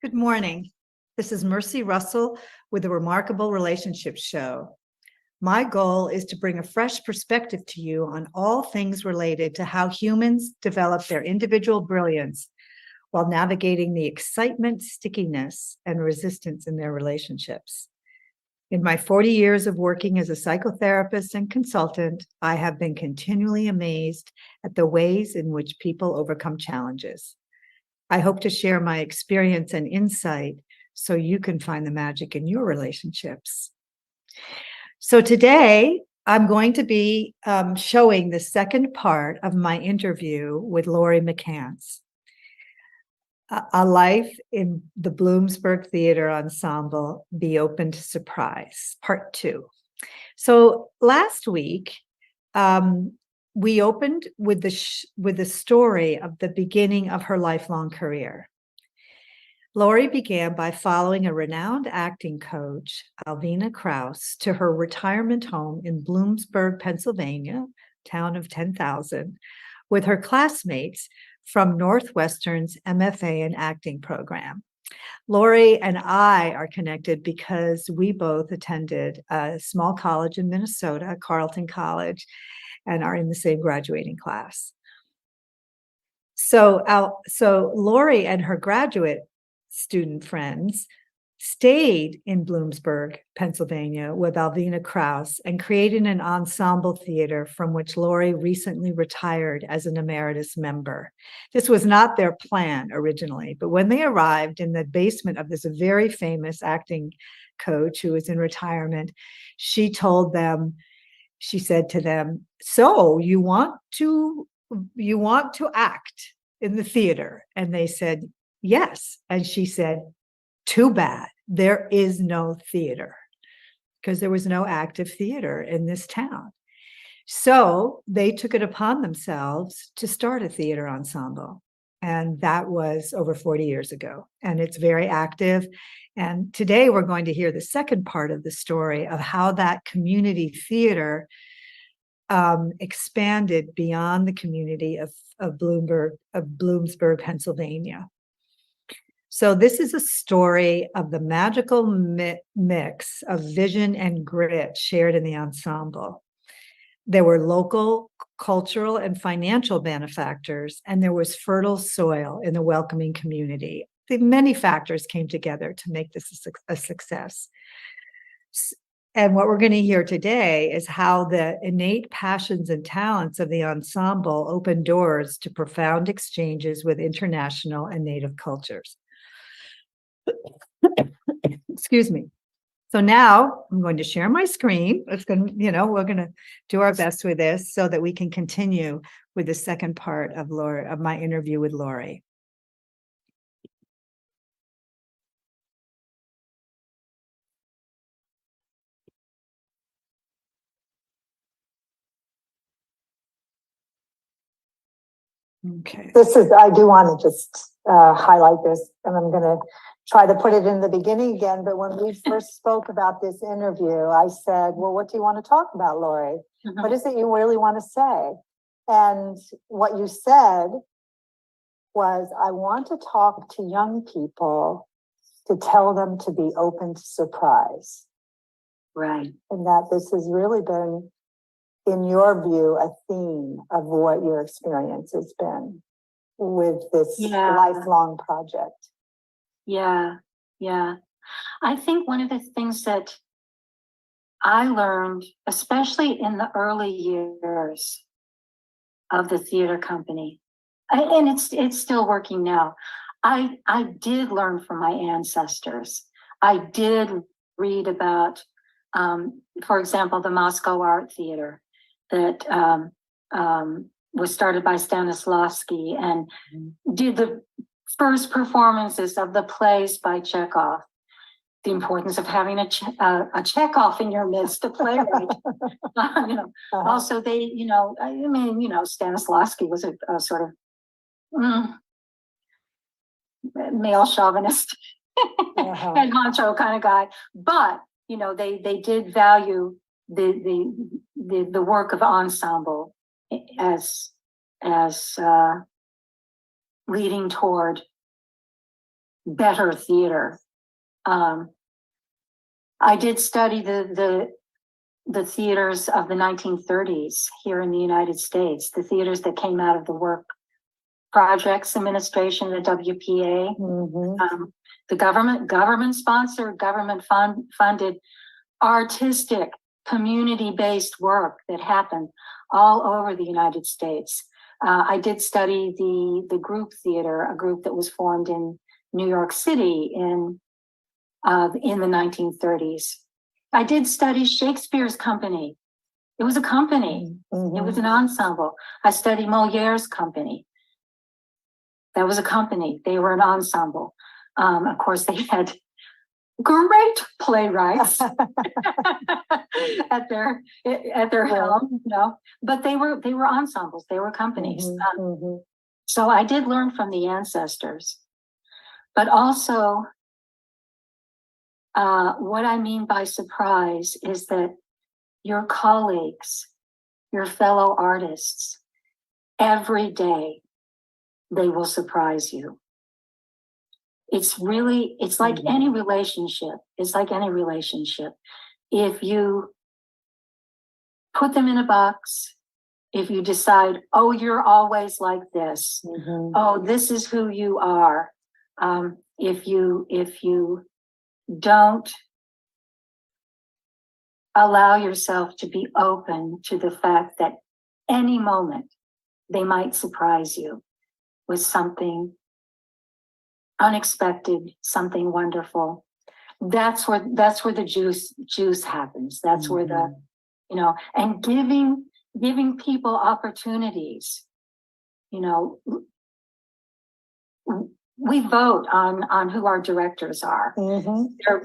Good morning. This is Mercy Russell with the Remarkable Relationships Show. My goal is to bring a fresh perspective to you on all things related to how humans develop their individual brilliance while navigating the excitement, stickiness, and resistance in their relationships. In my 40 years of working as a psychotherapist and consultant, I have been continually amazed at the ways in which people overcome challenges. I hope to share my experience and insight so you can find the magic in your relationships. So today, I'm going to be showing the second part of my interview with Laurie McCants, A Life in the Bloomsburg Theater Ensemble, Be Open to Surprise, Part 2. So last week, we opened with the story of the beginning of her lifelong career. Laurie began by following a renowned acting coach, Alvina Krause, to her retirement home in Bloomsburg, Pennsylvania, town of 10,000, with her classmates from Northwestern's MFA in acting program. Laurie and I are connected because we both attended a small college in Minnesota, Carleton College, and are in the same graduating class. So Laurie and her graduate student friends stayed in Bloomsburg, Pennsylvania with Alvina Krause and created an ensemble theater from which Laurie recently retired as an emeritus member. This was not their plan originally, but when they arrived in the basement of this very famous acting coach who was in retirement, she said to them, "So you want to act in the theater?" And they said, "Yes." And she said, "Too bad, there is no theater," because there was no active theater in this town. So they took it upon themselves to start a theater ensemble. And that was over 40 years ago. And it's very active. And today we're going to hear the second part of the story of how that community theater expanded beyond the community of Bloomsburg, Pennsylvania. So this is a story of the magical mix of vision and grit shared in the ensemble. There were local, cultural, and financial benefactors, and there was fertile soil in the welcoming community. Many factors came together to make this a success. And what we're going to hear today is how the innate passions and talents of the ensemble opened doors to profound exchanges with international and native cultures. Excuse me. So now I'm going to share my screen. We're going to do our best with this so that we can continue with the second part of my interview with Laurie. Okay. I do want to just highlight this, and I'm going to try to put it in the beginning again. But when we first spoke about this interview, I said, "Well, what do you want to talk about, Laurie? Mm-hmm. What is it you really want to say?" And what you said was, "I want to talk to young people to tell them to be open to surprise." Right. And that this has really been, in your view, a theme of what your experience has been with this lifelong project. Yeah. I think one of the things that I learned, especially in the early years of the theater company, and it's still working now, I did learn from my ancestors. I did read about, for example, the Moscow Art Theater that was started by Stanislavski and did the first performances of the plays by Chekhov. The importance of having a Chekhov in your midst, a playwright. Also, they, Stanislavski was a sort of male chauvinist and macho kind of guy, but they did value the work of ensemble as leading toward better theater. I did study the theaters of the 1930s here in the United States, the theaters that came out of the Work Projects Administration, the WPA. The government sponsored, government funded artistic, community-based work that happened all over the United States. I did study the group theater, a group that was formed in New York City in the 1930s. I did study Shakespeare's company. It was a company. It was an ensemble. I studied Moliere's company. That was a company. They were an ensemble. Of course, they had great playwrights at their helm, but they were ensembles. They were companies. So I did learn from the ancestors, but also what I mean by surprise is that your colleagues, your fellow artists, every day they will surprise you. It's like any relationship. It's like any relationship. If you put them in a box, if you decide, oh, you're always like this, oh, this is who you are. If you don't allow yourself to be open to the fact that any moment they might surprise you with something unexpected, something wonderful. That's where the juice happens. That's where the, and giving people opportunities. We vote on who our directors are. There,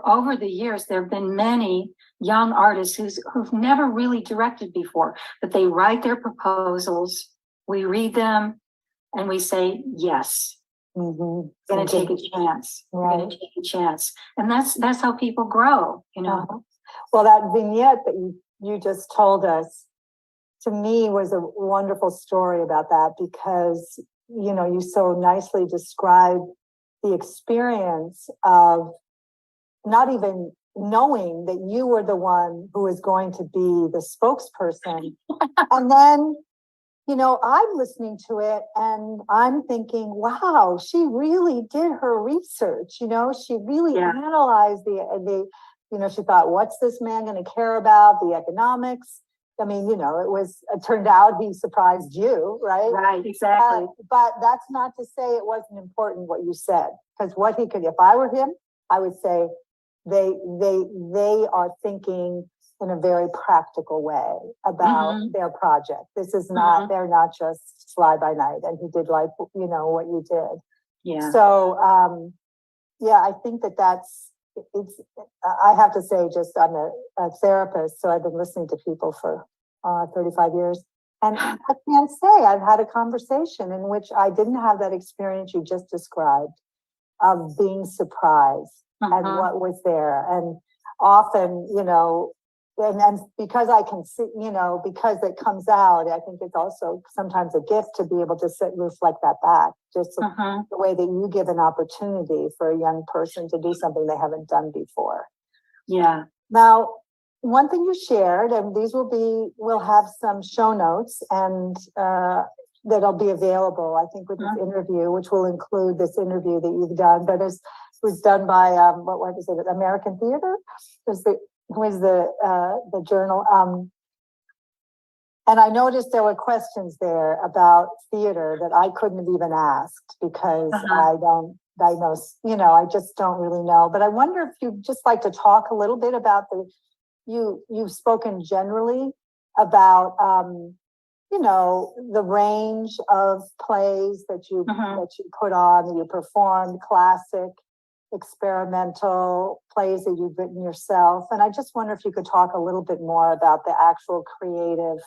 over the years, there have been many young artists who've never really directed before, but they write their proposals, we read them, and we say yes. Going to take a chance. Right. Going to take a chance, and that's how people grow. Well, that vignette that you just told us, to me, was a wonderful story about that, because you so nicely described the experience of not even knowing that you were the one who was going to be the spokesperson, and then. I'm listening to it and I'm thinking, wow, she really did her research. She really analyzed the she thought, what's this man going to care about? The economics. I mean, it turned out he surprised you, right? Right, exactly. But that's not to say it wasn't important what you said, because if I were him, I would say they are thinking in a very practical way about their project. This is not, they're not just fly by night. And he did like, what you did. Yeah. So, I think I have to say, just I'm a therapist, so I've been listening to people for 35 years. And I can't say I've had a conversation in which I didn't have that experience you just described of being surprised at what was there. And often, and because I can see, because it comes out, I think it's also sometimes a gift to be able to reflect that back, just the way that you give an opportunity for a young person to do something they haven't done before. Yeah. Now, one thing you shared, and we'll have some show notes and that'll be available, I think, with this interview, which will include this interview that you've done, but it was done by, what is it, American Theater? Was the journal, and I noticed there were questions there about theater that I couldn't have even asked because I don't diagnose, I just don't really know. But I wonder if you'd just like to talk a little bit about you've spoken generally about the range of plays that you put on, that you performed, classic, experimental plays that you've written yourself. And I just wonder if you could talk a little bit more about the actual creative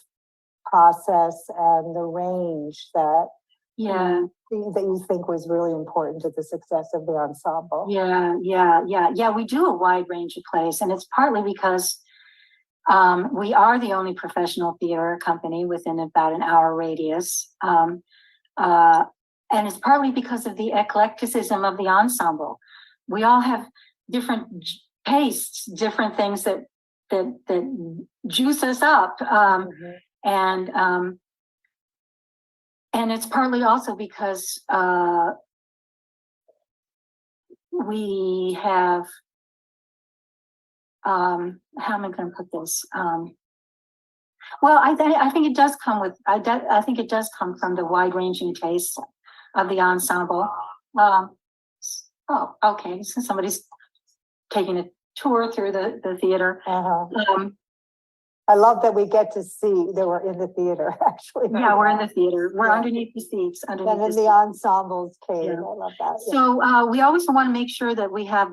process and the range that you think was really important to the success of the ensemble. Yeah. We do a wide range of plays, and it's partly because we are the only professional theater company within about an hour radius. and it's partly because of the eclecticism of the ensemble. We all have different tastes, different things that juice us up, and it's partly also because we have how am I going to put this? Well, I think it does come with I think it does come from the wide-ranging tastes of the ensemble. Oh, okay. So somebody's taking a tour through the theater. I love that we get to see that we're in the theater, actually. Yeah, we're in the theater. We're Yeah. underneath the seats. And in the ensemble's cave. Yeah. I love that. Yeah. So we always want to make sure that we have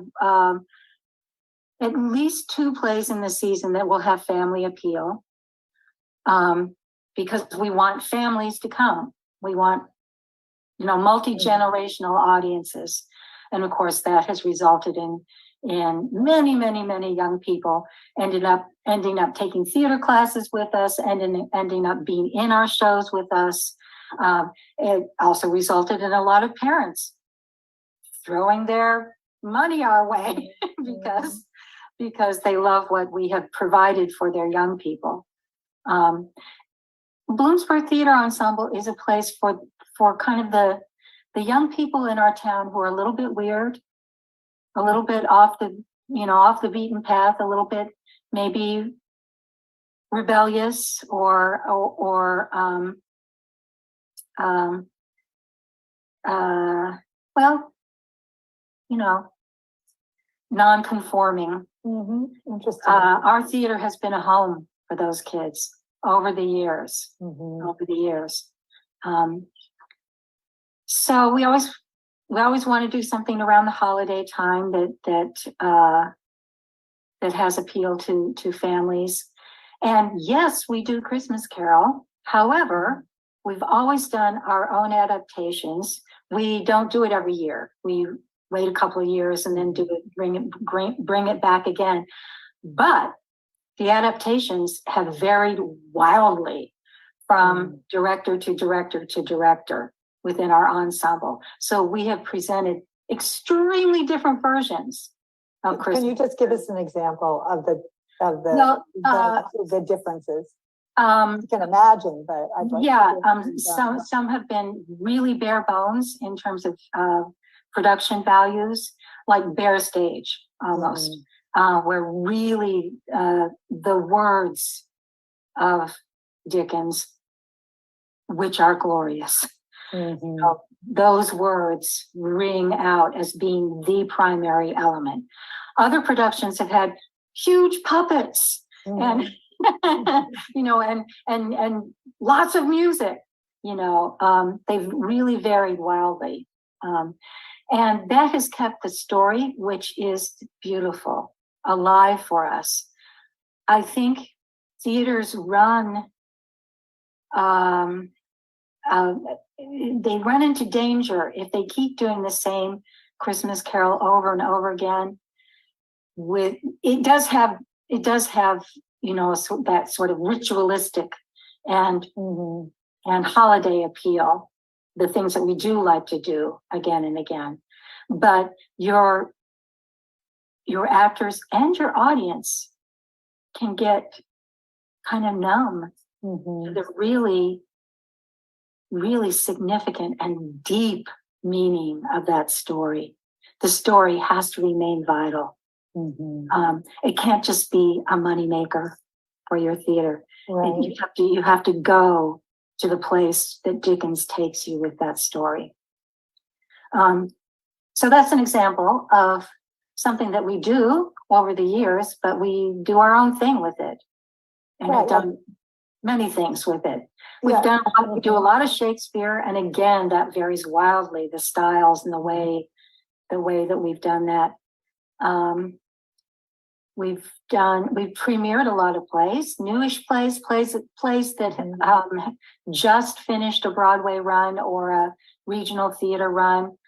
at least 2 plays in the season that will have family appeal, because we want families to come. We want, multi-generational audiences. And of course, that has resulted in many, many, many young people ending up taking theater classes with us and ending up being in our shows with us. It also resulted in a lot of parents throwing their money our way because they love what we have provided for their young people. Bloomsburg Theater Ensemble is a place for kind of the young people in our town who are a little bit weird, a little bit off the beaten path, a little bit maybe rebellious or non-conforming. Interesting. Our theater has been a home for those kids over the years. So we always want to do something around the holiday time that has appeal to families. And yes, we do Christmas Carol. However, we've always done our own adaptations. We don't do it every year. We wait a couple of years and then bring it back again. But the adaptations have varied wildly from director to director to director within our ensemble. So we have presented extremely different versions of Christmas. Can you just give us an example of the differences? You can imagine, but I'd like some have been really bare bones in terms of production values, like bare stage almost, where really the words of Dickens, which are glorious, those words ring out as being the primary element. Other productions have had huge puppets and and lots of music. They've really varied wildly, and that has kept the story, which is beautiful, alive for us. I think theaters run they run into danger if they keep doing the same Christmas Carol over and over again. It does have that sort of ritualistic and holiday appeal, the things that we do like to do again and again. But your actors and your audience can get kind of numb to the really, really significant and deep meaning of that story. The story has to remain vital. It can't just be a moneymaker for your theater. Right. You have to go to the place that Dickens takes you with that story. So that's an example of something that we do over the years, but we do our own thing with it, and have done many things with it. We do a lot of Shakespeare, and again, that varies wildly, the styles and the way that we've done that. We've premiered a lot of plays, newish plays that just finished a Broadway run or a regional theater run.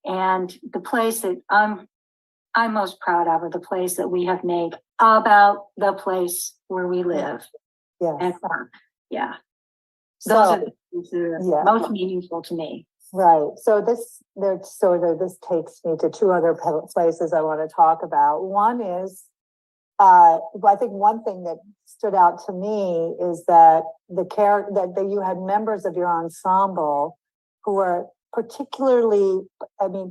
And the plays that I'm most proud of are the plays that we have made about the place where we live and work. Yeah. Those Yeah. most meaningful to me. Right. So this takes me to two other places I want to talk about. One is, well, I think one thing that stood out to me is that that you had members of your ensemble who were particularly,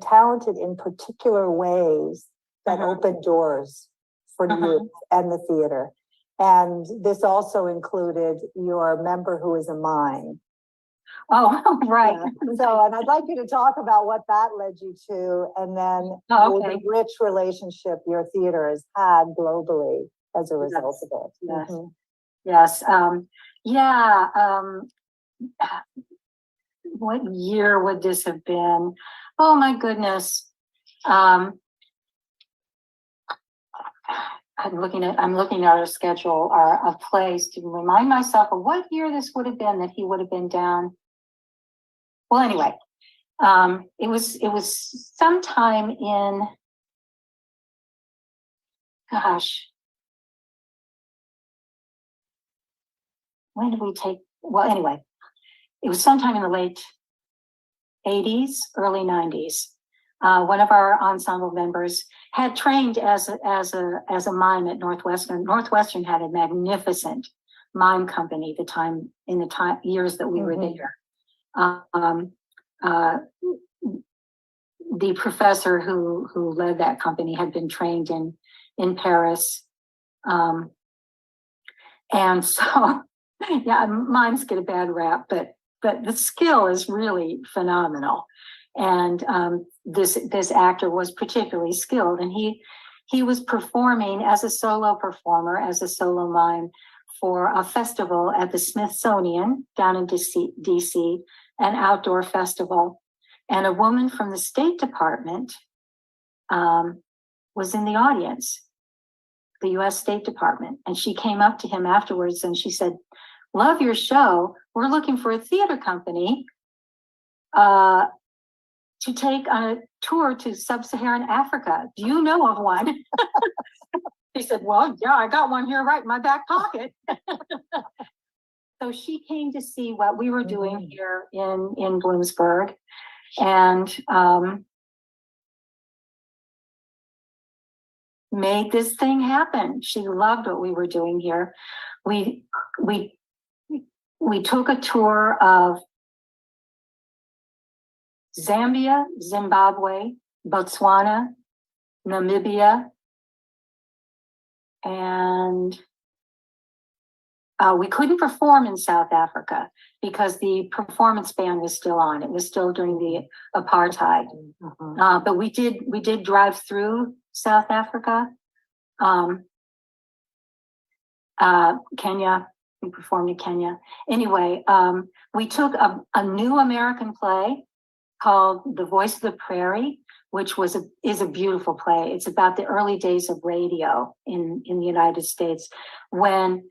talented in particular ways that opened doors for you and the theater. And this also included your member who is a mime. Oh, right. Yeah. So, and I'd like you to talk about what that led you to, and then the rich relationship your theater has had globally as a result of it. Yes. Mm-hmm. Yes. What year would this have been? Oh my goodness. I'm looking at our schedule, a place to remind myself of what year this would have been that he would have been down. Well, anyway, it was sometime in, gosh, when did we take? Well, anyway, it was sometime in the late 80s, early 90s. One of our ensemble members had trained as a mime at Northwestern. Northwestern had a magnificent mime company in the years that we were there. The professor who led that company had been trained in Paris, and so yeah, mimes get a bad rap, but the skill is really phenomenal. And this actor was particularly skilled, and he was performing as a solo performer, as a solo mime, for a festival at the Smithsonian down in DC, an outdoor festival. And a woman from the State Department was in the audience, the US State Department. And she came up to him afterwards and she said, "Love your show. We're looking for a theater company to take on a tour to Sub-Saharan Africa. Do you know of one?" He said, "Well, yeah, I got one here right in my back pocket." So she came to see what we were doing here in Bloomsburg, and made this thing happen. She loved what we were doing here. We took a tour of Zambia, Zimbabwe, Botswana, Namibia, and we couldn't perform in South Africa because the performance ban was still on. It was still during the apartheid. But we did drive through South Africa, Kenya. We performed in Kenya. Anyway, we took a new American play called The Voice of the Prairie, which is a beautiful play. It's about the early days of radio in the United States, when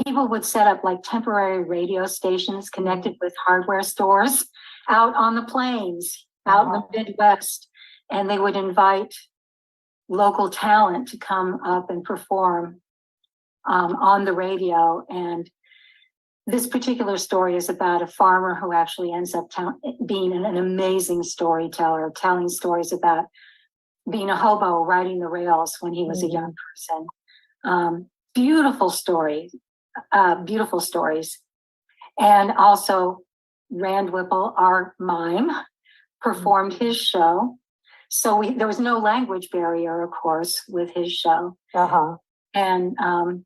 people would set up like temporary radio stations connected with hardware stores out on the plains, out in the Midwest, and they would invite local talent to come up and perform on the radio. And this particular story is about a farmer who actually ends up being an amazing storyteller, telling stories about being a hobo riding the rails when he was a young person. Beautiful story, beautiful stories. And also Rand Whipple, our mime, performed his show. So there was no language barrier, of course, with his show. And all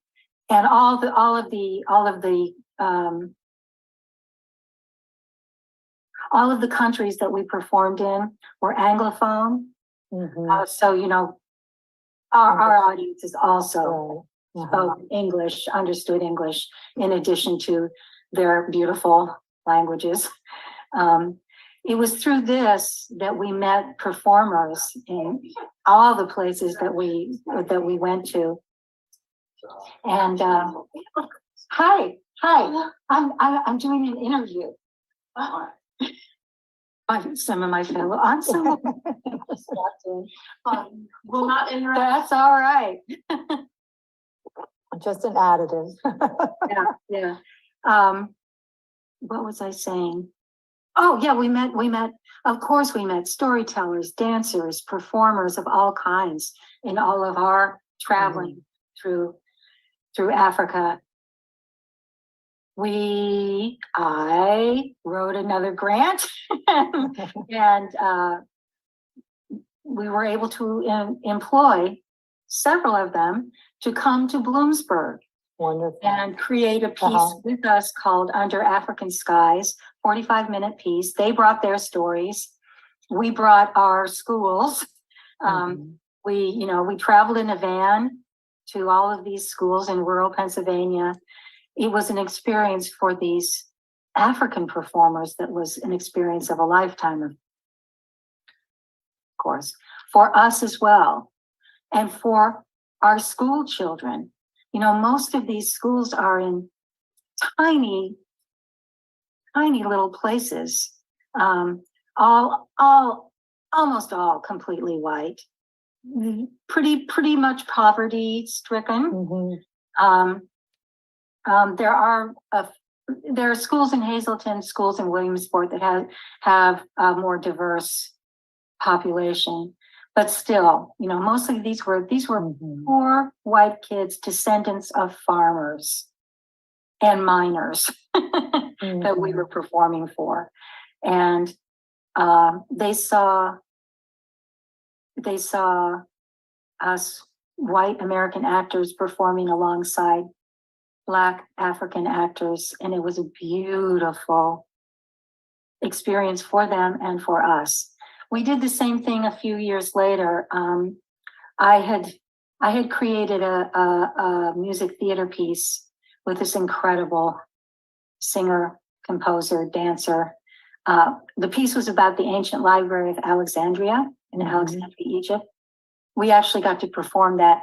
of the countries that we performed in were Anglophone. So our audience is also spoke English, understood English, in addition to their beautiful languages. It was through this that we met performers in all the places that we went to. And hi, I'm doing an interview. Some of my fellow ensemble. Will not interrupt. That's all right. Just an additive. Yeah. what was I saying? Oh yeah, of course we met storytellers, dancers, performers of all kinds in all of our traveling through Africa. I wrote another grant and we were able to employ several of them to come to Bloomsburg. Wonderful. And create a piece with us called Under African Skies, 45-minute piece. They brought their stories. We brought our schools. We traveled in a van to all of these schools in rural Pennsylvania. It was an experience for these African performers that was an experience of a lifetime, of course, for us as well, and for our school children. Most of these schools are in tiny little places, almost all completely white, pretty much poverty stricken. There are schools in Hazleton, schools in Williamsport that have a more diverse population. But still, mostly these were poor white kids, descendants of farmers and miners that we were performing for. And they saw us white American actors performing alongside Black African actors. And it was a beautiful experience for them and for us. We did the same thing a few years later. I had created a music theater piece with this incredible singer, composer, dancer. The piece was about the ancient library of Alexandria in Alexandria, Egypt. We actually got to perform that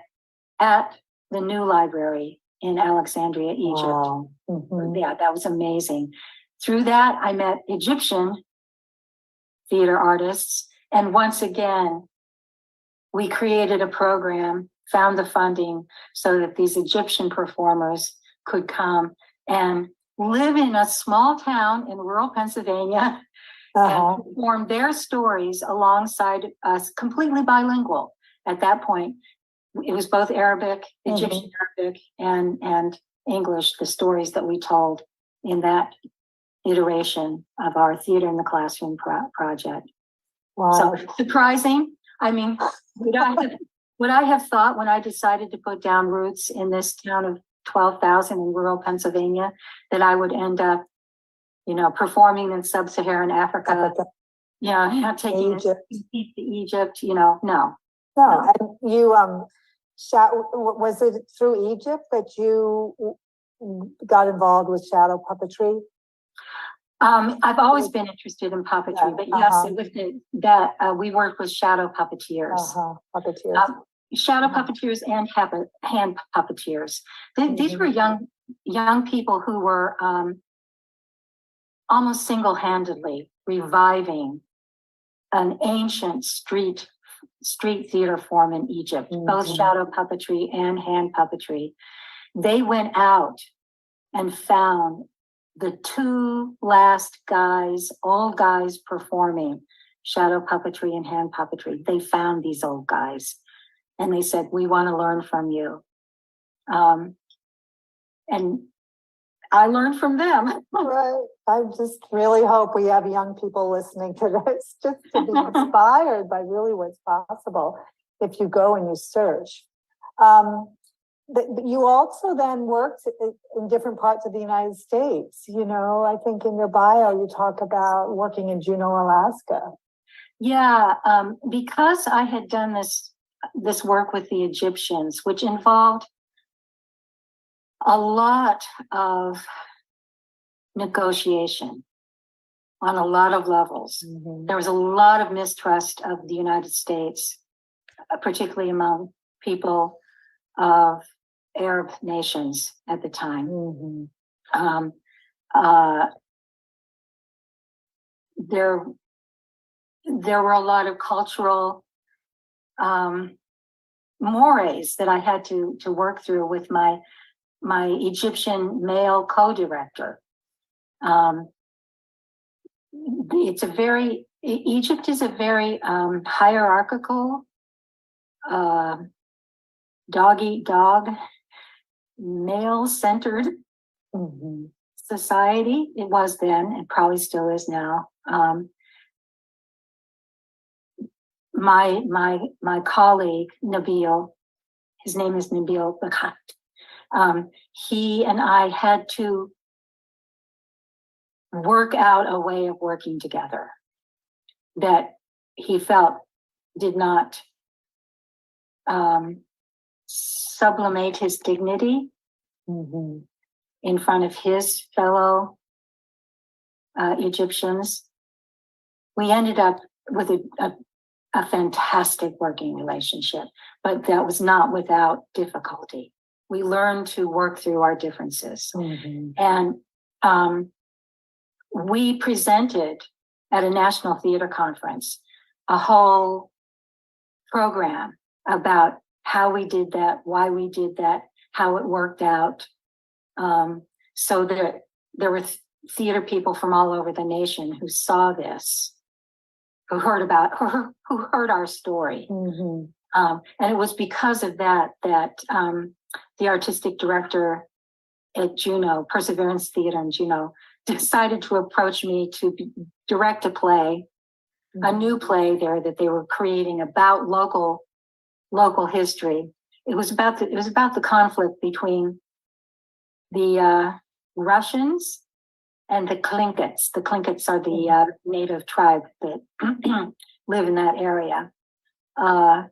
at the new library in Alexandria, Egypt. Wow. Yeah, that was amazing. Through that, I met Egyptian theater artists. And once again, we created a program, found the funding so that these Egyptian performers could come and live in a small town in rural Pennsylvania and perform their stories alongside us, completely bilingual. At that point, it was both Arabic, Egyptian Arabic, and English, the stories that we told in that iteration of our Theater in the Classroom project. Wow. So surprising. I mean, would I have thought when I decided to put down roots in this town of 12,000 in rural Pennsylvania that I would end up, performing in Sub-Saharan Africa, taking Egypt. to Egypt, no. No, and you was it through Egypt that you got involved with shadow puppetry? I've always been interested in puppetry, but yes, it was we worked with shadow puppeteers. Puppeteers. Shadow puppeteers and hand puppeteers. These were young people who were almost single-handedly reviving an ancient street theater form in Egypt, both shadow puppetry and hand puppetry. They went out and found the two last old guys performing shadow puppetry and hand puppetry. They found these old guys and they said, "We want to learn from you." And I learned from them. Right. I just really hope we have young people listening to this just to be inspired by really what's possible if you go and you search. But you also then worked in different parts of the United States. I think in your bio you talk about working in Juneau, Alaska. Yeah, because I had done this work with the Egyptians, which involved a lot of negotiation on a lot of levels. There was a lot of mistrust of the United States, particularly among people of Arab nations at the time. There were a lot of cultural mores that I had to work through with my Egyptian male co-director. Egypt is a very hierarchical, dog eat dog, male-centered society. It was then, and probably still is now. My colleague Nabil, his name is Nabil Bakat. He and I had to work out a way of working together that he felt did not sublimate his dignity in front of his fellow Egyptians. We ended up with a fantastic working relationship, but that was not without difficulty. We learned to work through our differences. And we presented at a national theater conference a whole program about how we did that, why we did that, how it worked out. So that there were theater people from all over the nation who saw this, who heard our story. And it was because of that the artistic director at Juneau, Perseverance Theater in Juneau, decided to approach me to direct a play, a new play there that they were creating about local history. It was about the conflict between the Russians and the Tlinkits. The Tlinkits are the native tribe that live in that area. The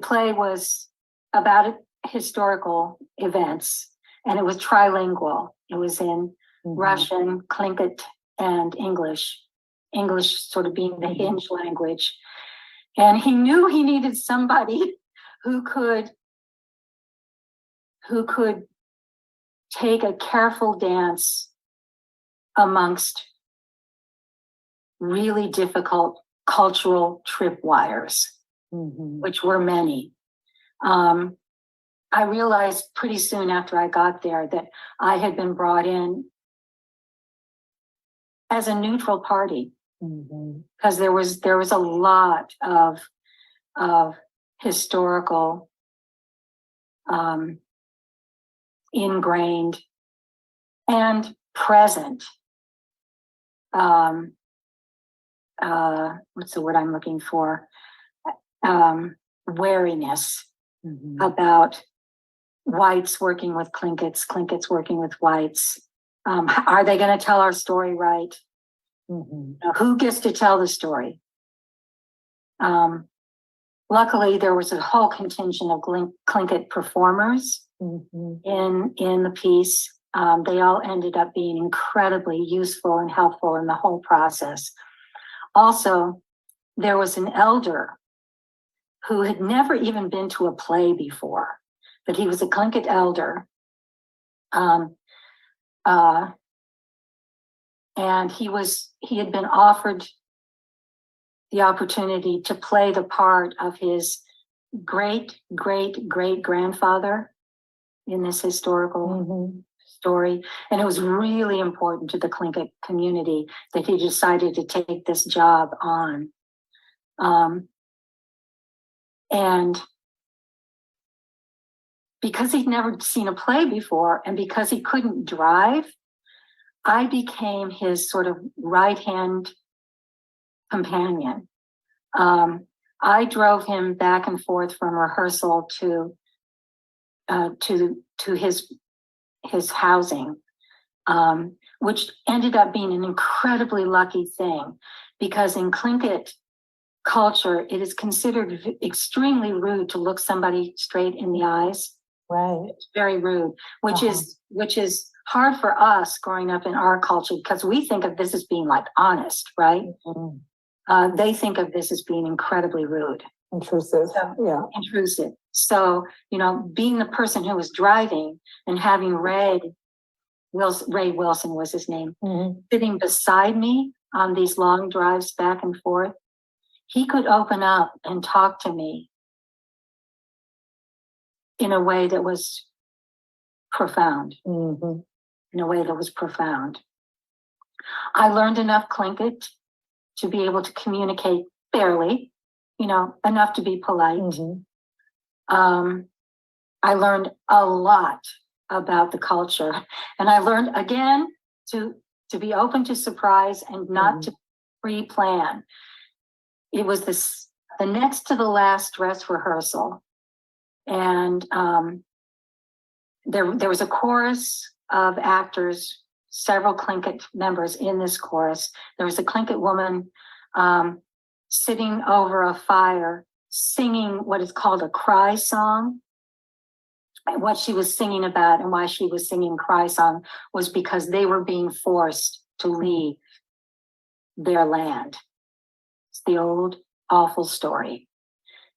play was about historical events, and it was trilingual. It was in Russian, Tlingit, and English. English sort of being the hinge language. And he knew he needed somebody who could take a careful dance amongst really difficult cultural tripwires, which were many. I realized pretty soon after I got there that I had been brought in as a neutral party, because there was a lot of historical ingrained and present what's the word I'm looking for, wariness about whites working with Tlinkits working with whites. Are they going to tell our story right? Who gets to tell the story? Luckily, there was a whole contingent of Tlingit performers in the piece. They all ended up being incredibly useful and helpful in the whole process. Also, there was an elder who had never even been to a play before, but he was a Tlingit elder. And he had been offered the opportunity to play the part of his great-great-great-grandfather in this historical story. And it was really important to the Tlingit community that he decided to take this job on. And because he'd never seen a play before, and because he couldn't drive, I became his sort of right-hand companion. I drove him back and forth from rehearsal to his housing, which ended up being an incredibly lucky thing, because in Tlingit culture, it is considered extremely rude to look somebody straight in the eyes. Right. It's very rude, which is hard for us growing up in our culture, because we think of this as being like honest, right? They think of this as being incredibly rude. Intrusive. Intrusive. So, being the person who was driving and having Ray Wilson was his name, sitting beside me on these long drives back and forth, he could open up and talk to me in a way that was profound. In a way that was profound. I learned enough Tlingit to be able to communicate fairly, enough to be polite. I learned a lot about the culture, and I learned again to be open to surprise and not to pre-plan. It was the next to the last dress rehearsal, and there was a chorus of actors, several Tlingit members in this chorus. There was a Tlingit woman sitting over a fire, singing what is called a cry song. And what she was singing about and why she was singing cry song was because they were being forced to leave their land. It's the old awful story.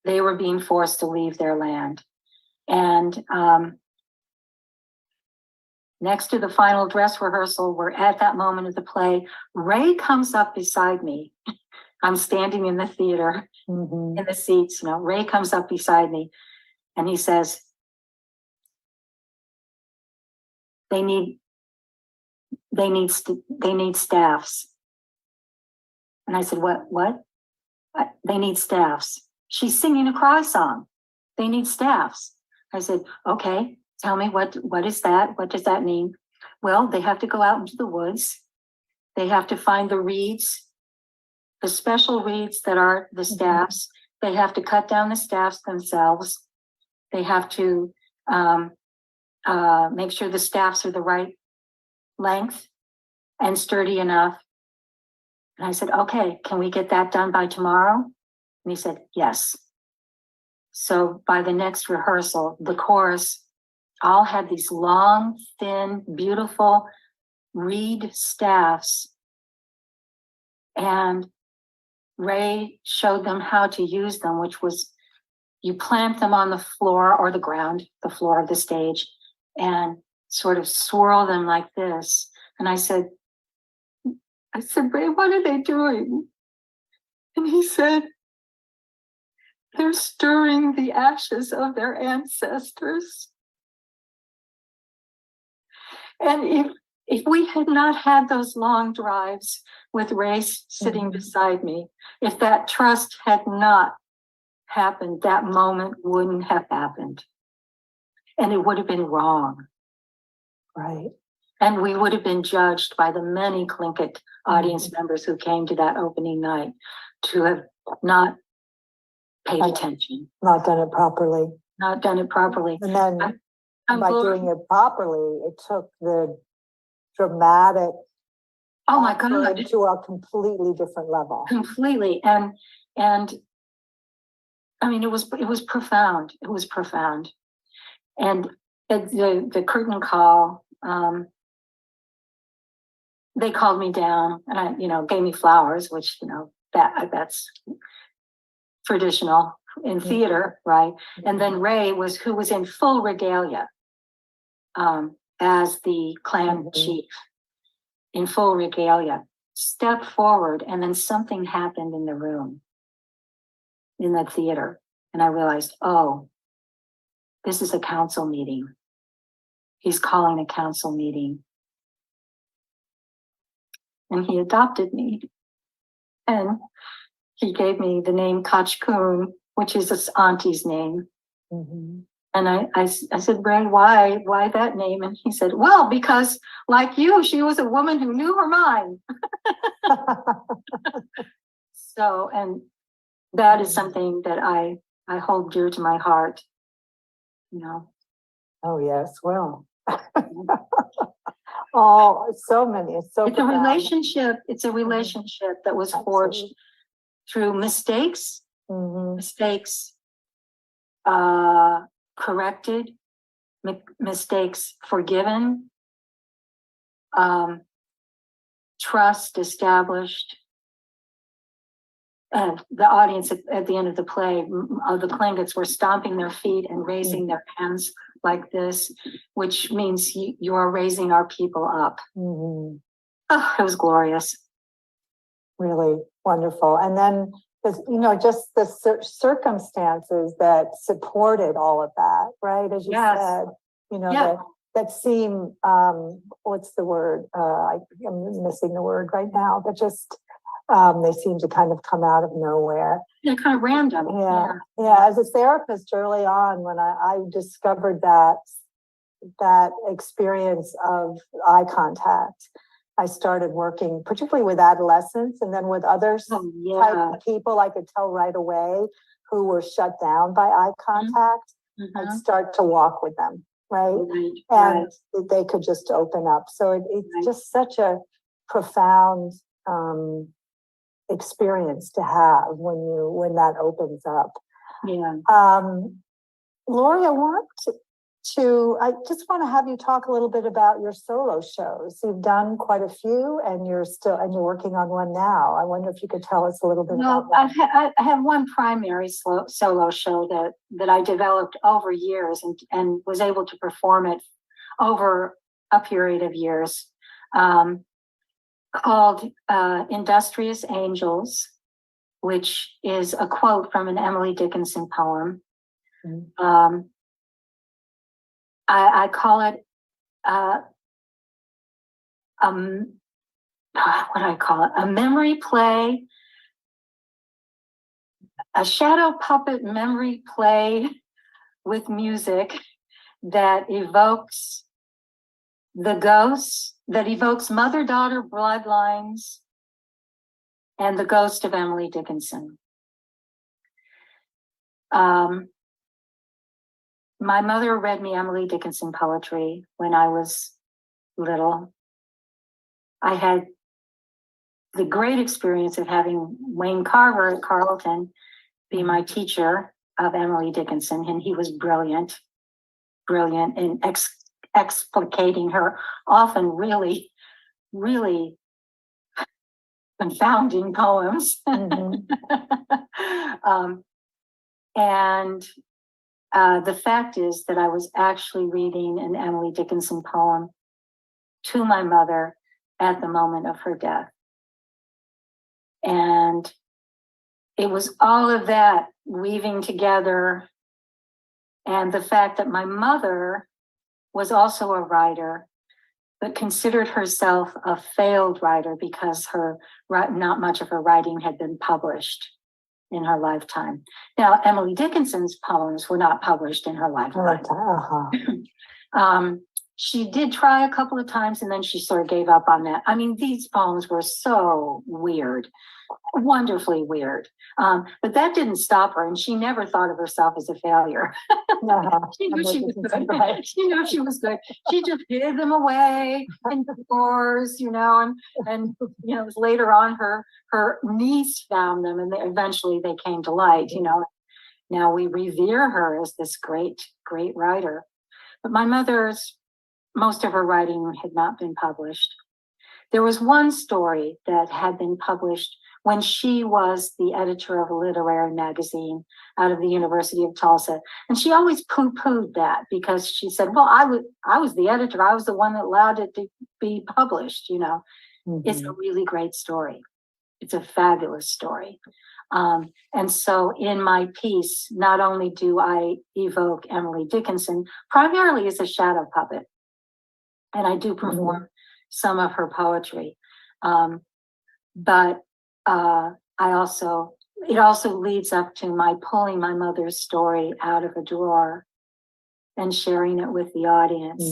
They were being forced to leave their land. And next to the final dress rehearsal, we're at that moment of the play. Ray comes up beside me. I'm standing in the theater in the seats. Ray comes up beside me and he says, they need staffs. And I said, what? They need staffs. She's singing a cry song. They need staffs. I said, okay, tell me what is that? What does that mean? Well, they have to go out into the woods. They have to find the reeds, the special reeds that are the staffs. They have to cut down the staffs themselves. They have to make sure the staffs are the right length and sturdy enough. And I said, okay, can we get that done by tomorrow? And he said, yes. So by the next rehearsal, the chorus all had these long, thin, beautiful reed staffs. And Ray showed them how to use them, which was you plant them on the floor or the ground, the floor of the stage, and sort of swirl them like this. And I said, Ray, what are they doing? And he said, they're stirring the ashes of their ancestors. And if we had not had those long drives with Ray sitting beside me, if that trust had not happened, that moment wouldn't have happened. And it would have been wrong. Right. And we would have been judged by the many Tlingit audience members who came to that opening night to have not paid attention. Not done it properly. Not done it properly. And then by doing it properly, it took the dramatic oh my God, to a completely different level. Completely. And I mean, it was profound. It was profound. And the curtain call, they called me down and gave me flowers, which, that's traditional in theater, right? And then Ray who was in full regalia as the clan chief, in full regalia, stepped forward, and then something happened in the room, in the theater. And I realized, oh, this is a council meeting. He's calling a council meeting. And he adopted me. And he gave me the name Kachkun, which is his auntie's name. And I said, Ray, why that name? And he said, well, because like you, she was a woman who knew her mind. So, and that is something that I hold dear to my heart, Oh, yes. Well, oh, so many. It's a relationship. It's a relationship that was forged through mistakes, corrected, mistakes forgiven, trust established. And the audience at the end of the play, the Tlingits were stomping their feet and raising their hands like this, which means you are raising our people up. Oh, it was glorious. Really wonderful. And then, just the circumstances that supported all of that, right? As you said, that seem, what's the word? I'm missing the word right now, but just, they seem to kind of come out of nowhere. They're kind of random. Yeah. As a therapist early on, when I discovered that experience of eye contact, I started working particularly with adolescents, and then with others type of people I could tell right away who were shut down by eye contact. I'd start to walk with them, right? And they could just open up. So it's just such a profound experience to have when that opens up. Laurie, I just want to have you talk a little bit about your solo shows. You've done quite a few, and you're working on one now. I wonder if you could tell us a little bit about that. I have one primary solo show that I developed over years and was able to perform it over a period of years, called Industrious Angels, which is a quote from an Emily Dickinson poem. I call it what do I call it? A memory play, a shadow puppet memory play with music that evokes the ghosts, that evokes mother-daughter bloodlines and the ghost of Emily Dickinson. My mother read me Emily Dickinson poetry when I was little. I had the great experience of having Wayne Carver at Carleton be my teacher of Emily Dickinson, and he was brilliant in explicating her often really, really confounding poems. And the fact is that I was actually reading an Emily Dickinson poem to my mother at the moment of her death. And it was all of that weaving together, and the fact that my mother was also a writer, but considered herself a failed writer because not much of her writing had been published in her lifetime. Now, Emily Dickinson's poems were not published in her lifetime. She did try a couple of times, and then she sort of gave up on that. I mean, these poems were so weird, wonderfully weird. But that didn't stop her, and she never thought of herself as a failure. She knew she was good. She knew she was good. She just hid them away in drawers, and it was later on her niece found them, and eventually they came to light. Now we revere her as this great, great writer. But my mother's, most of her writing had not been published. There was one story that had been published when she was the editor of a literary magazine out of the University of Tulsa. And she always poo-pooed that because she said, well, I was the editor. I was the one that allowed it to be published, It's a really great story. It's a fabulous story. And so in my piece, not only do I evoke Emily Dickinson, primarily as a shadow puppet, and I do perform some of her poetry. But it also leads up to my pulling my mother's story out of a drawer and sharing it with the audience.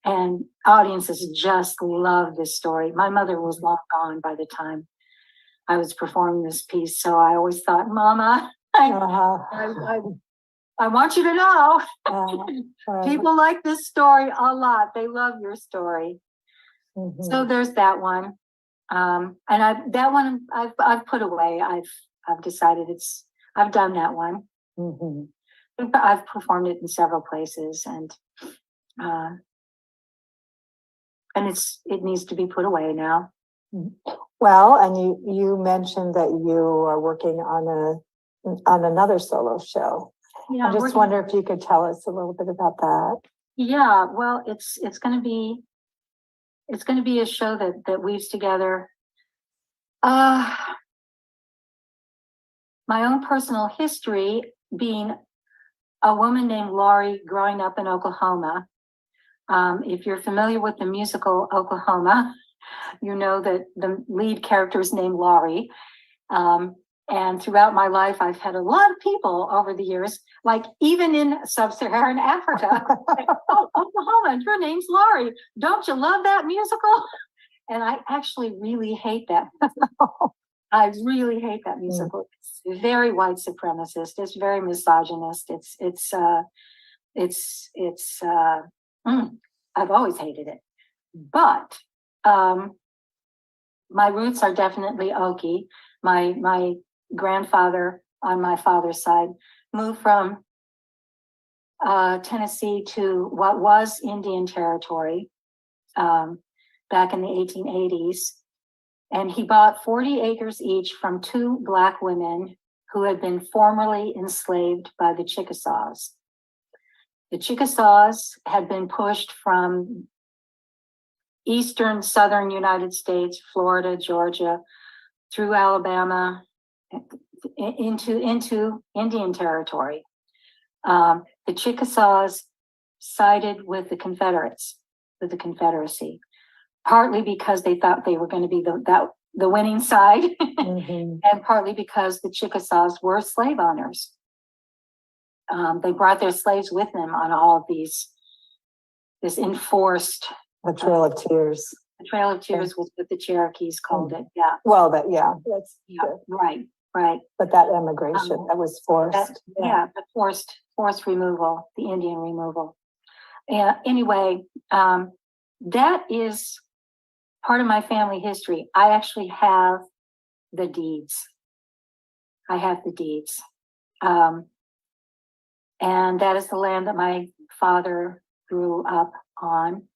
And audiences just love this story. My mother was long gone by the time I was performing this piece. So I always thought, Mama, I want you to know, people like this story a lot. They love your story. So there's that one. And that one I've put away. I've decided I've done that one. I've performed it in several places, and it needs to be put away now. Well, and you mentioned that you are working on another solo show. I just wonder if you could tell us a little bit about that. Yeah, well, it's going to be a show that weaves together my own personal history, being a woman named Laurie growing up in Oklahoma, If you're familiar with the musical Oklahoma, you know that the lead character is named Laurie. And throughout my life, I've had a lot of people over the years, like even in Sub-Saharan Africa, like, oh, Oklahoma, your name's Laurie. Don't you love that musical? And I actually really hate that. I really hate that musical. It's very white supremacist. It's very misogynist. I've always hated it. But my roots are definitely Okie. My grandfather on my father's side moved from Tennessee to what was Indian Territory back in the 1880s. And he bought 40 acres each from two Black women who had been formerly enslaved by the Chickasaws. The Chickasaws had been pushed from eastern, southern United States, Florida, Georgia, through Alabama, into Indian Territory. The Chickasaws sided with the Confederates, with the Confederacy, partly because they thought they were going to be the winning side, and partly because the Chickasaws were slave owners. They brought their slaves with them on all of this enforced. The Trail of Tears. The Trail of Tears was what the Cherokees called it. Yeah. Well, that's good. Right. But that emigration, that was forced. The forced removal, the Indian removal. Anyway, that is part of my family history. I actually have the deeds. And that is the land that my father grew up on.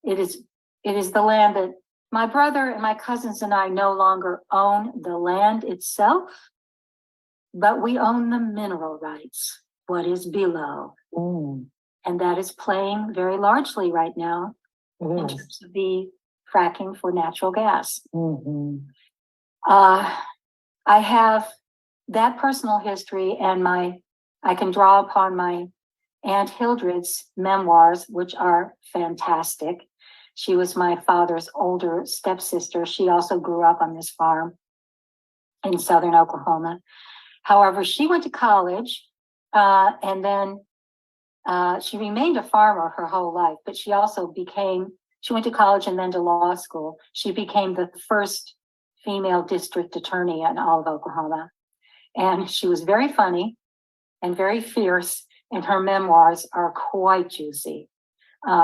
It is the land that my brother and my cousins and I no longer own the land itself, but we own the mineral rights, what is below. And that is playing very largely right now in terms of the fracking for natural gas. I have that personal history, and I can draw upon my Aunt Hildred's memoirs, which are fantastic. She was my father's older stepsister. She also grew up on this farm in southern Oklahoma. However, she went to college, and then she remained a farmer her whole life, but she went to college and then to law school. She became the first female district attorney in all of Oklahoma. And she was very funny and very fierce, and her memoirs are quite juicy.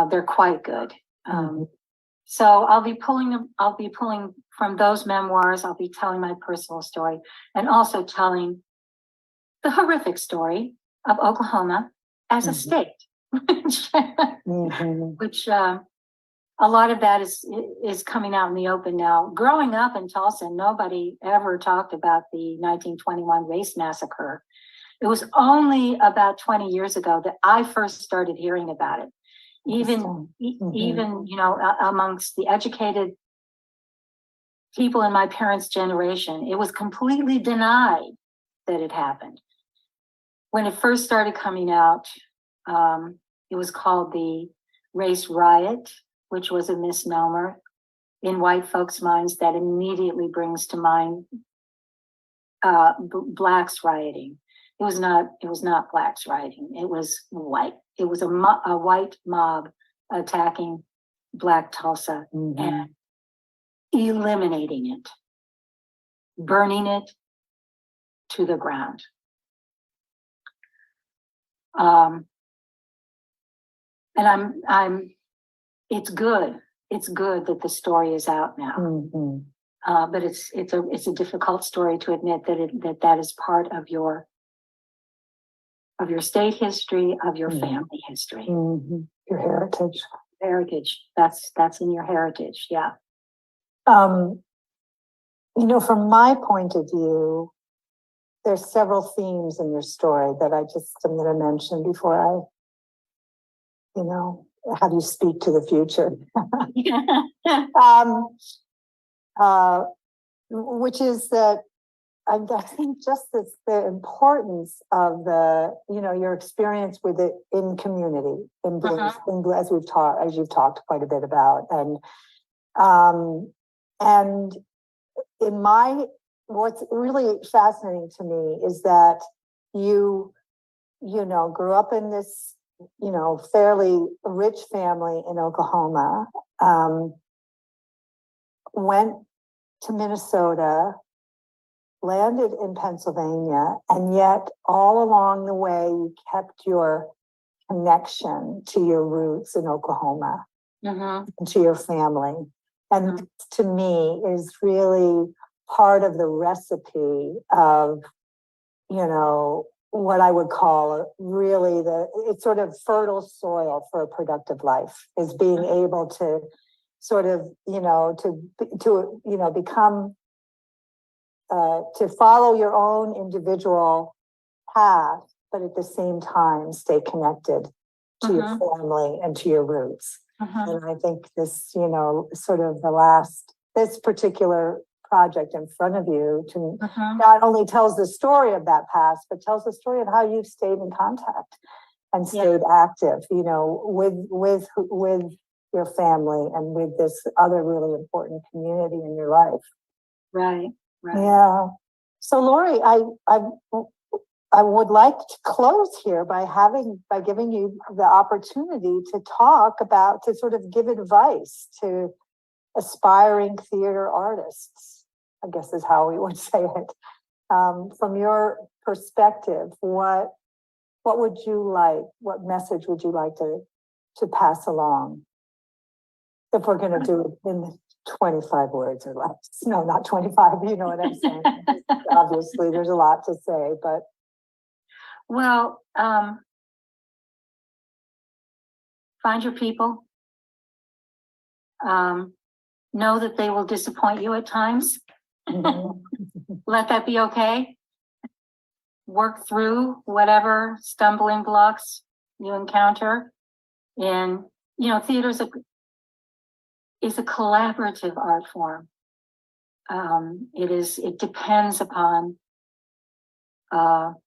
They're quite good. So I'll be pulling from those memoirs. I'll be telling my personal story and also telling the horrific story of Oklahoma as a state, which a lot of that is coming out in the open now. Growing up in Tulsa, nobody ever talked about the 1921 race massacre. It was only about 20 years ago that I first started hearing about it. Even amongst the educated people in my parents' generation, it was completely denied that it happened. When it first started coming out, it was called the race riot, which was a misnomer. In white folks' minds, that immediately brings to mind blacks rioting. It was not blacks rioting. It was white. It was a white mob attacking Black Tulsa and eliminating it, burning it to the ground. And it's good. It's good that the story is out now. But it's a difficult story to admit that is part of your state history, of your family history. Your heritage. Heritage. That's in your heritage, yeah. From my point of view, there's several themes in your story that I'm going to mention before I, have you speak to the future. Which is that I think just the importance of your experience with it in community, in Blooms, as you've talked quite a bit about, and in what's really fascinating to me is that you grew up in this, fairly rich family in Oklahoma, went to Minnesota, landed in Pennsylvania, and yet all along the way, you kept your connection to your roots in Oklahoma, and to your family. And to me is really part of the recipe of, what I would call really it's sort of fertile soil for a productive life, is being able to sort of, become, to follow your own individual path, but at the same time, stay connected to your family and to your roots. And I think this, sort of this particular project in front of you to not only tells the story of that past, but tells the story of how you've stayed in contact and stayed active, with your family and with this other really important community in your life. Right. Yeah. So Laurie, I would like to close here by giving you the opportunity to sort of give advice to aspiring theater artists, I guess is how we would say it. From your perspective, what message would you like to pass along? If we're going to do it in 25 words or less. No, not 25, you know what I'm saying. Obviously, there's a lot to say, but. Well, find your people. Know that they will disappoint you at times. Let that be okay. Work through whatever stumbling blocks you encounter. And, theater is a collaborative art form. It depends upon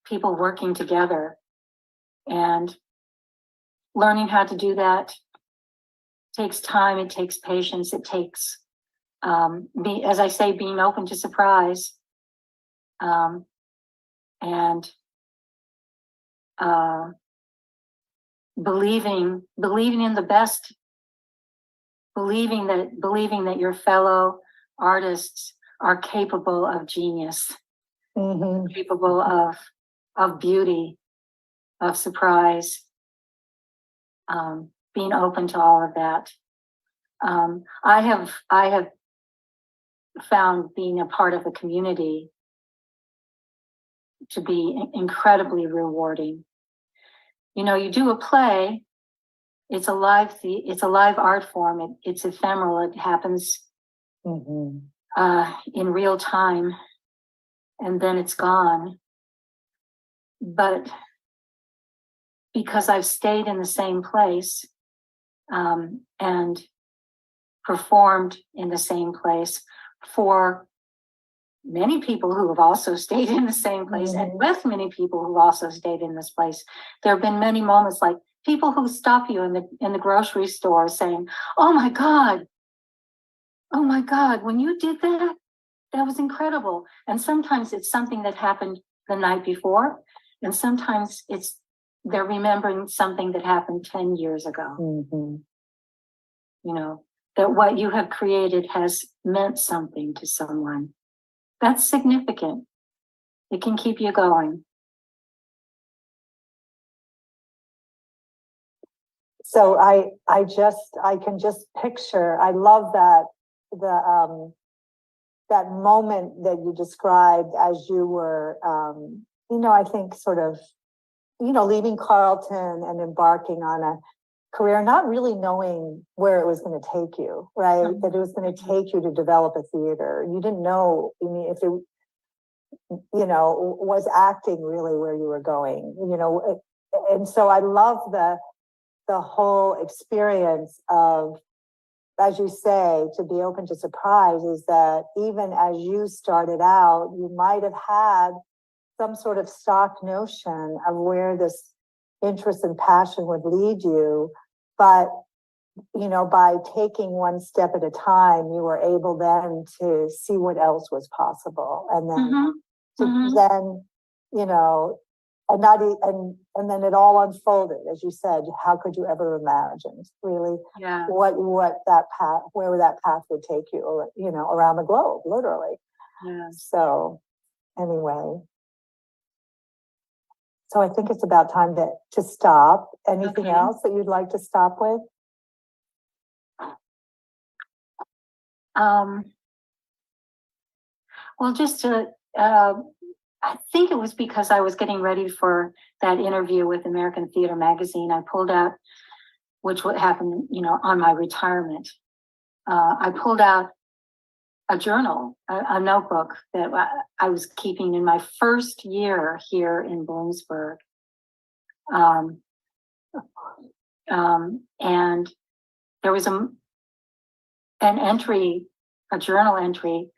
people working together, and learning how to do that takes time. It takes patience. It takes, as I say, being open to surprise, and believing in the best, believing that your fellow artists are capable of genius, capable of beauty, of surprise, being open to all of that. I have found being a part of a community to be incredibly rewarding. You do a play, it's a live art form. It's ephemeral. It happens in real time, and then it's gone. But because I've stayed in the same place, and performed in the same place for many people who have also stayed in the same place, and with many people who also stayed in this place, there have been many moments like people who stop you in the grocery store saying, oh my God, when you did that was incredible. And sometimes it's something that happened the night before, and sometimes they're remembering something that happened 10 years ago. That what you have created has meant something to someone. That's significant. It can keep you going. So I can just picture, I love that that moment that you described as you were, I think sort of, leaving Carleton and embarking on a career, not really knowing where it was going to take you, right? That it was going to take you to develop a theater. You didn't know, if it, was acting really where you were going, and so I love the whole experience of, as you say, to be open to surprise is that even as you started out, you might have had some sort of stock notion of where this interest and passion would lead you. But, you know, by taking one step at a time, you were able then to see what else was possible. And then, then, you know, and not and then it all unfolded, as you said. How could you ever imagine really what that path, where that path would take you, or, you know, around the globe, literally. So anyway, so I think it's about time to stop. Anything else that you'd like to stop with? Well, just to, I think it was because I was getting ready for that interview with American Theater Magazine. I pulled out, which would happen, you know, on my retirement. I pulled out a journal, a notebook that I was keeping in my first year here in Bloomsburg. And there was an entry, a journal entry,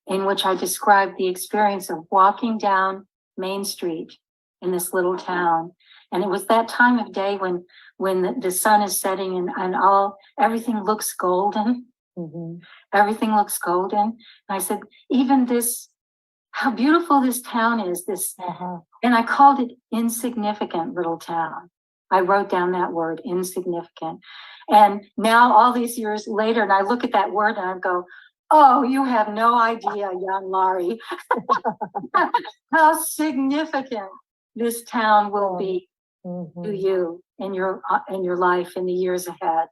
in which I described the experience of walking down Main Street in this little town. And it was that time of day when the sun is setting and everything looks golden. Everything looks golden. And I said, even this, how beautiful this town is, and I called it insignificant little town. I wrote down that word, insignificant. And now all these years later, and I look at that word and I go, oh, you have no idea, young Laurie, how significant this town will be to you in your life in the years ahead.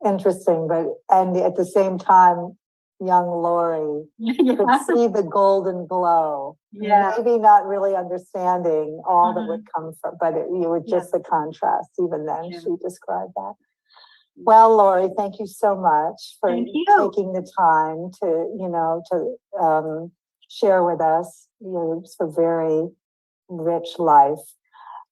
Interesting, and at the same time, young Laurie could see the golden glow. Maybe not really understanding all that would come from, but you were just the contrast. Even then, she described that. Well, Laurie, thank you so much for taking the time to, you know, to share with us your very rich life.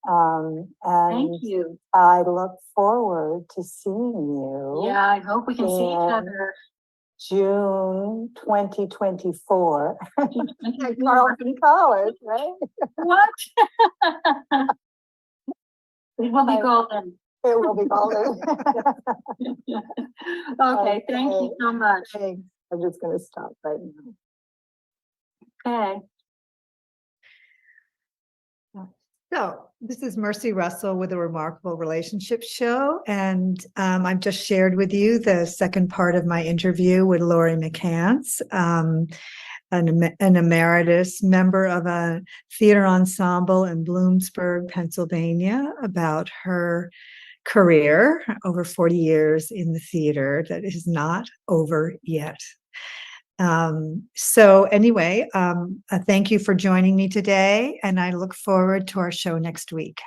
And thank you. I look forward to seeing you. Yeah, I hope we can see each other. June 2024 at Carleton College, right? What? It will be golden. It will be golden. Okay, thank you so much. Thanks. I'm just going to stop right now. Okay. So this is Mercy Russell with the Remarkable Relationships Show, and I've just shared with you the second part of my interview with Laurie McCants, an emeritus member of a theater ensemble in Bloomsburg, Pennsylvania, about her career over 40 years in the theater that is not over yet. So anyway, thank you for joining me today, and I look forward to our show next week.